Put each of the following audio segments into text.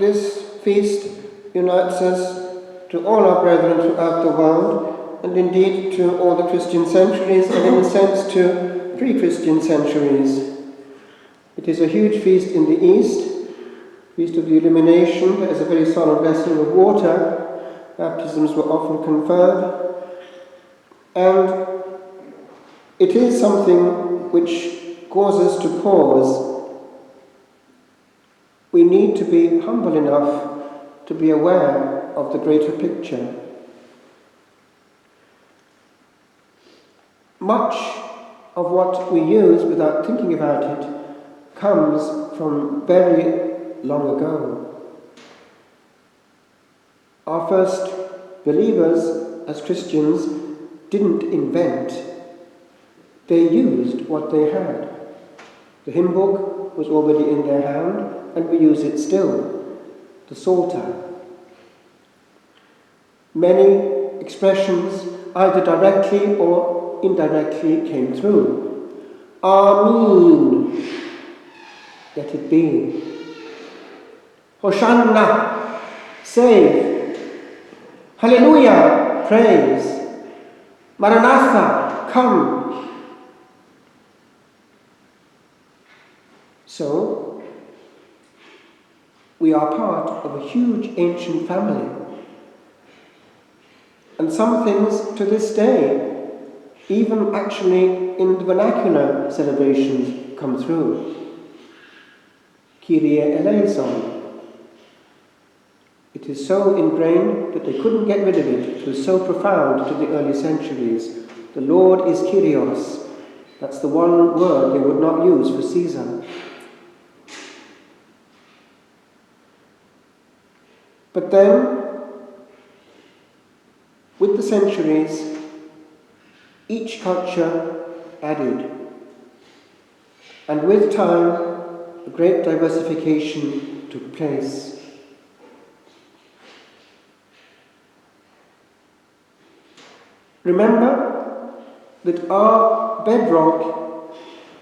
this feast unites us to all our brethren throughout the world, and indeed to all the Christian centuries, and in a sense to pre-Christian centuries. It is a huge feast in the East, Feast of the Illumination. There is a very solemn blessing of water. Baptisms were often conferred. And it is something which causes us to pause. We need to be humble enough to be aware of the greater picture. Much of what we use without thinking about it comes from very long ago. Our first believers as Christians didn't invent. They used what they had. The hymn book was already in their hand, and we use it still. The Psalter. Many expressions, either directly or indirectly, came through. Amen. Let it be. Hosanna. Save. Hallelujah. Praise. Maranatha. Come. So, we are part of a huge ancient family. And some things to this day, even actually in the vernacular celebrations, come through. Kyrie eleison. It is so ingrained that they couldn't get rid of it. It was so profound to the early centuries. The Lord is Kyrios. That's the one word they would not use for Caesar. But then, with the centuries, each culture added. And with time, a great diversification took place. Remember that our bedrock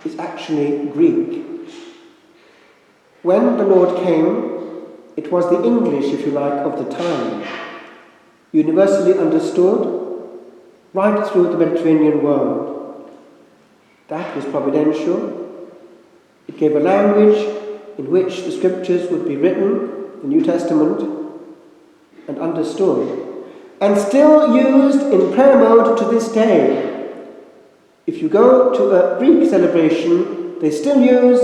is actually Greek. When the Lord came, it was the English, if you like, of the time, universally understood right through the Mediterranean world. That was providential. It gave a language in which the scriptures would be written, the New Testament, and understood, and still used in prayer mode to this day. If you go to a Greek celebration, they still use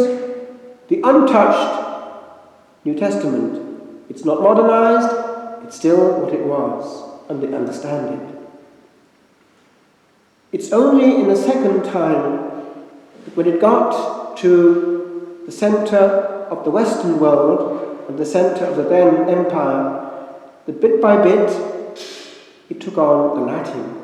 the untouched New Testament. It's not modernized, it's still what it was, and they understand it. It's only in the second time, when it got to the center of the Western world and the center of the then empire, that bit by bit it took on the Latin.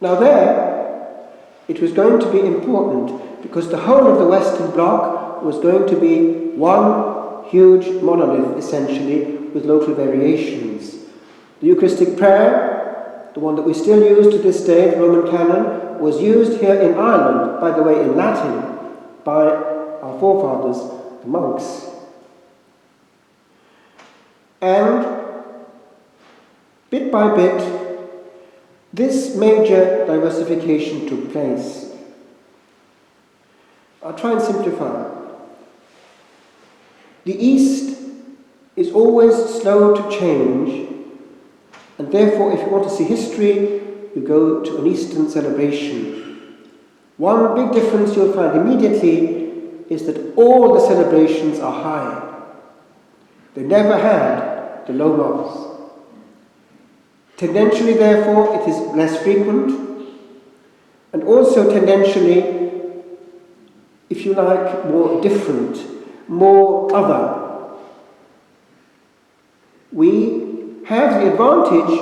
Now there, it was going to be important because the whole of the Western bloc was going to be one huge monolith, essentially, with local variations. The Eucharistic prayer, the one that we still use to this day, the Roman canon, was used here in Ireland, by the way, in Latin, by our forefathers, the monks. And bit by bit, this major diversification took place. I'll try and simplify. The East is always slow to change, and therefore, if you want to see history, you go to an Eastern celebration. One big difference you'll find immediately is that all the celebrations are high. They never had the low mass. Tendentially, therefore, it is less frequent, and also tendentially, if you like, more different, more other. We have the advantage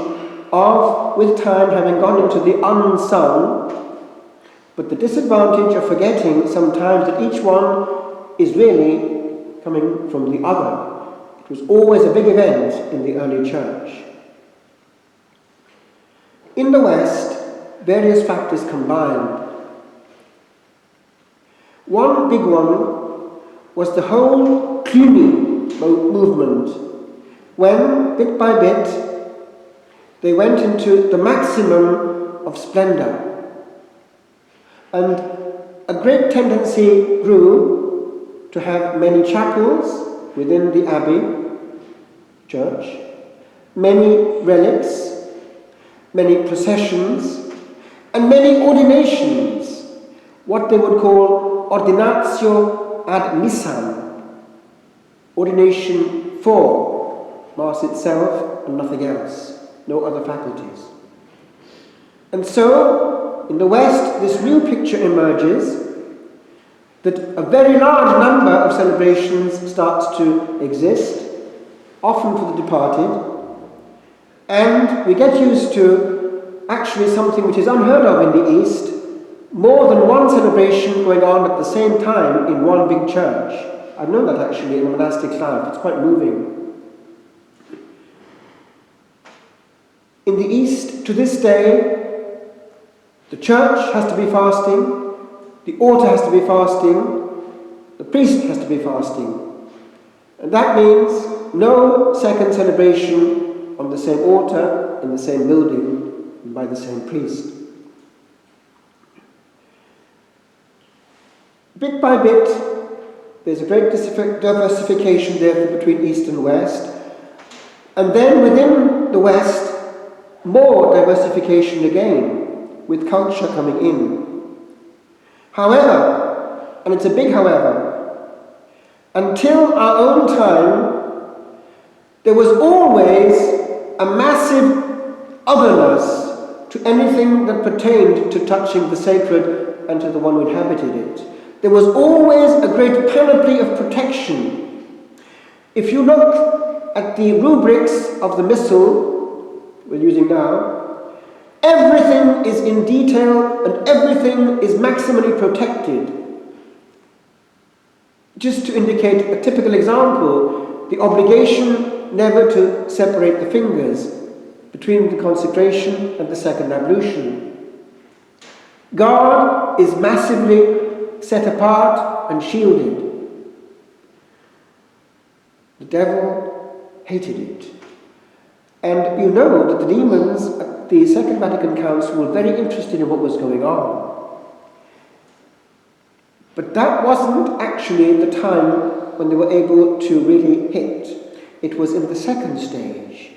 of, with time, having gone into the unsung, but the disadvantage of forgetting sometimes that each one is really coming from the other. It was always a big event in the early church. In the West, various factors combined. One big one was the whole Cluny movement, when, bit by bit, they went into the maximum of splendor. And a great tendency grew to have many chapels within the abbey church, many relics, many processions, and many ordinations, what they would call ordinatio ad missam, ordination for Mass itself and nothing else, no other faculties. And so, in the West, this new picture emerges that a very large number of celebrations starts to exist, often for the departed, and we get used to actually something which is unheard of in the East, more than one celebration going on at the same time in one big church. I've known that actually in a monastic life. It's quite moving. In the East, to this day, the church has to be fasting, the altar has to be fasting, the priest has to be fasting. And that means no second celebration on the same altar, in the same building, and by the same priest. Bit by bit, there's a great diversification therefore between East and West. And then within the West, more diversification again, with culture coming in. However, and it's a big however, until our own time, there was always a massive otherness to anything that pertained to touching the sacred and to the one who inhabited it. There was always a great panoply of protection. If you look at the rubrics of the Missal we're using now, everything is in detail and everything is maximally protected. Just to indicate a typical example, the obligation never to separate the fingers between the consecration and the second ablution. God is massively set apart and shielded. The devil hated it. And you know that the demons at the Second Vatican Council were very interested in what was going on. But that wasn't actually the time when they were able to really hit. It was in the second stage.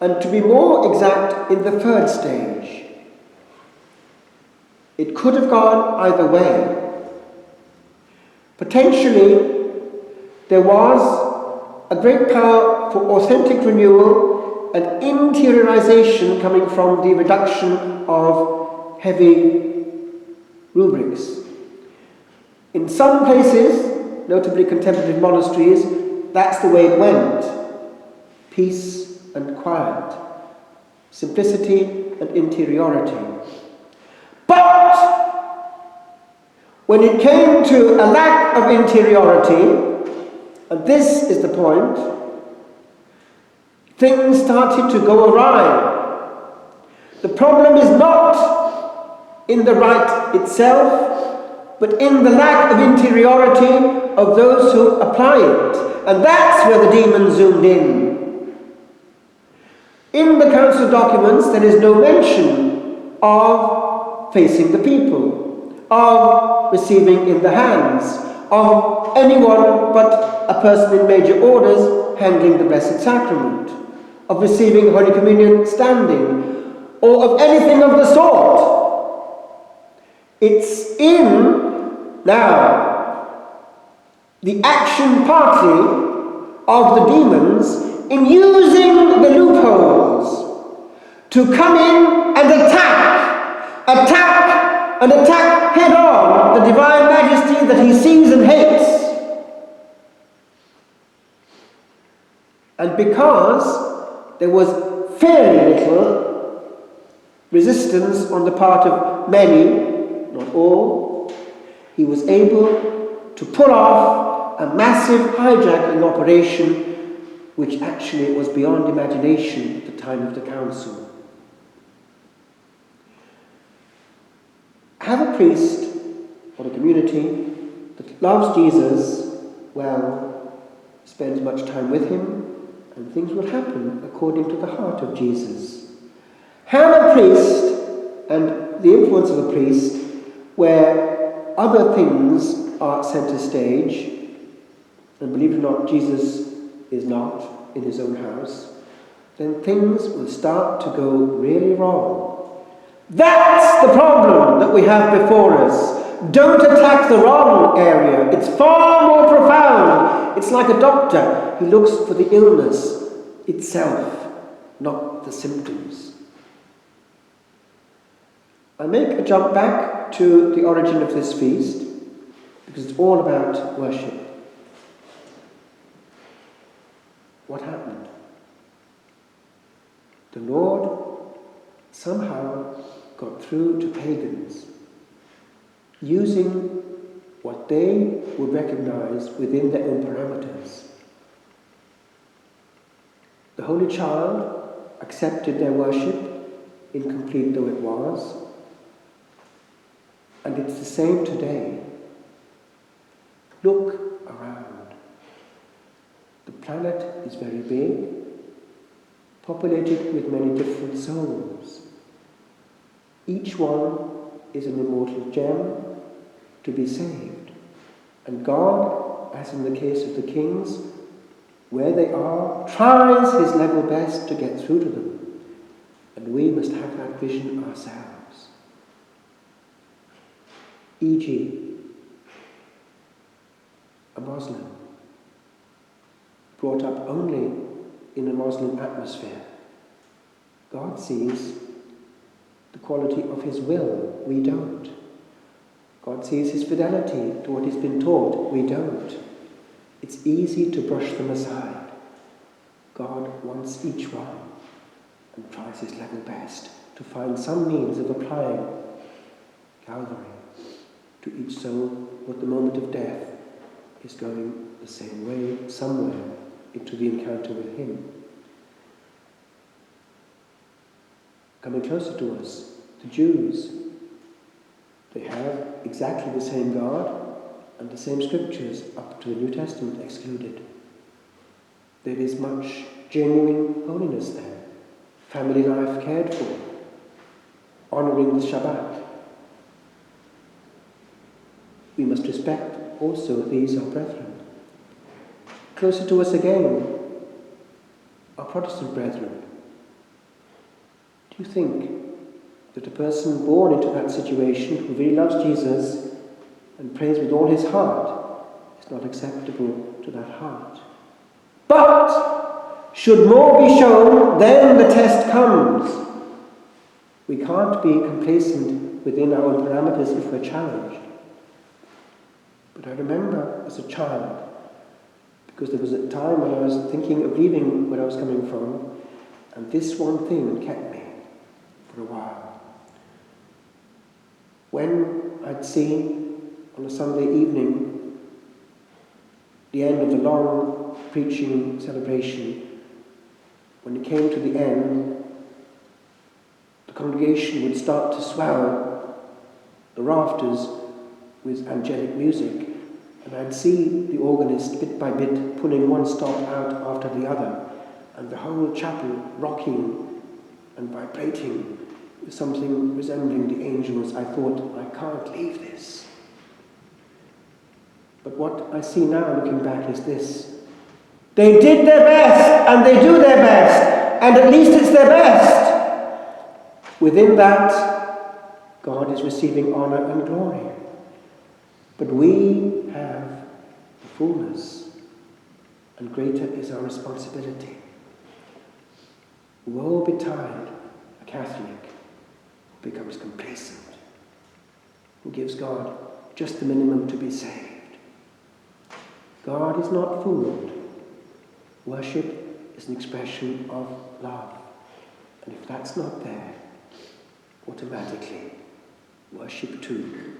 And to be more exact, in the third stage. It could have gone either way. Potentially, there was a great power for authentic renewal and interiorization coming from the reduction of heavy rubrics. In some places, notably contemplative monasteries, that's the way it went. Peace and quiet, simplicity and interiority. But when it came to a lack of interiority, and this is the point, things started to go awry. The problem is not in the rite itself, but in the lack of interiority of those who apply it. And that's where the demon zoomed in. In the council documents, there is no mention of facing the people, of receiving in the hands, of anyone but a person in major orders handling the Blessed Sacrament, of receiving Holy Communion standing, or of anything of the sort. It's in, now, the action party of the demons in using the loopholes to come in and attack head on the divine majesty that he sees and hates. And because there was fairly little resistance on the part of many, not all, he was able to pull off a massive hijacking operation which actually was beyond imagination at the time of the council. Have a priest or a community that loves Jesus well spends much time with him, and things will happen according to the heart of Jesus. Have a priest and the influence of a priest where other things are centre stage, and believe it or not, Jesus is not in his own house, then things will start to go really wrong. That's the problem that we have before us. Don't attack the wrong area. It's far more profound. It's like a doctor. He looks for the illness itself, not the symptoms. I make a jump back to the origin of this feast, because it's all about worship. What happened? The Lord somehow got through to pagans, using what they would recognize within their own parameters. The Holy Child accepted their worship, incomplete though it was, and it's the same today. Look around. The planet is very big, populated with many different souls. Each one is an immortal gem to be saved. And God, as in the case of the kings, where they are, tries his level best to get through to them. And we must have that vision ourselves. E.g., a Muslim, brought up only in a Muslim atmosphere. God sees the quality of his will, we don't. God sees his fidelity to what he's been taught, we don't. It's easy to brush them aside. God wants each one and tries his level best to find some means of applying Calvary to each soul who at the moment of death is going the same way, somewhere, into the encounter with him. Coming closer to us, the Jews, they have exactly the same God and the same scriptures up to the New Testament excluded. There is much genuine holiness there, family life cared for, honouring the Shabbat. We must respect also these our brethren. Closer to us again, our Protestant brethren. Do you think that a person born into that situation who really loves Jesus and prays with all his heart is not acceptable to that heart? But should more be shown, then the test comes. We can't be complacent within our own parameters if we're challenged. But I remember as a child, because there was a time when I was thinking of leaving where I was coming from, and this one thing kept me for a while. When I'd seen on a Sunday evening the end of the long preaching celebration, when it came to the end, the congregation would start to swell the rafters with angelic music, and I'd see the organist bit by bit pulling one stop out after the other, and the whole chapel rocking and vibrating with something resembling the angels. I thought, I can't leave this. But what I see now looking back is this. They did their best, and they do their best, and at least it's their best. Within that, God is receiving honour and glory. But we have the fullness, and greater is our responsibility. Woe betide a Catholic who becomes complacent, who gives God just the minimum to be saved. God is not fooled. Worship is an expression of love. And if that's not there, automatically worship too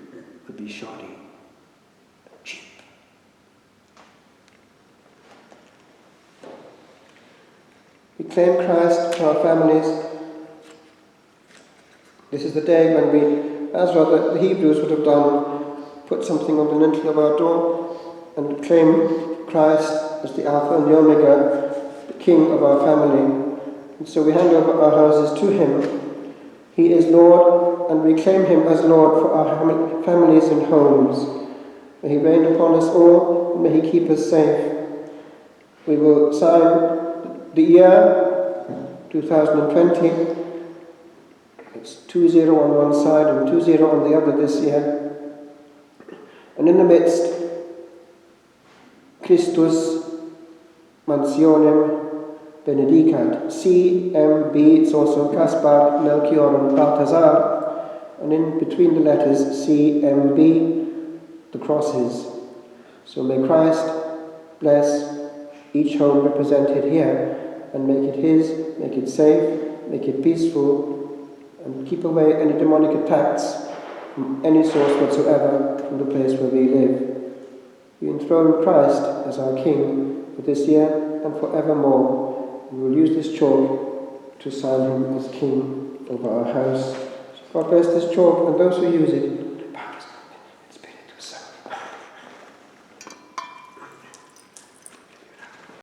would be shoddy. Cheap. We claim Christ for our families. This is the day when we, as rather the Hebrews would have done, put something on the lintel of our door and claim Christ as the Alpha and the Omega, the King of our family. And so we hand over our houses to him. He is Lord, and we claim him as Lord for our families and homes. May he reign upon us all, and may he keep us safe. We will sign the year 2020. It's 20 on one side and 20 on the other this year. And in the midst, Christus mansionem benedicat. CMB, it's also Caspar, Melchior and Balthazar. And in between the letters CMB, the crosses. So may Christ bless each home represented here and make it his, make it safe, make it peaceful, and keep away any demonic attacks from any source whatsoever from the place where we live. We enthrone Christ as our King for this year and forevermore. We will use this chalk to sign him as King over our house. So God bless this chalk and those who use it.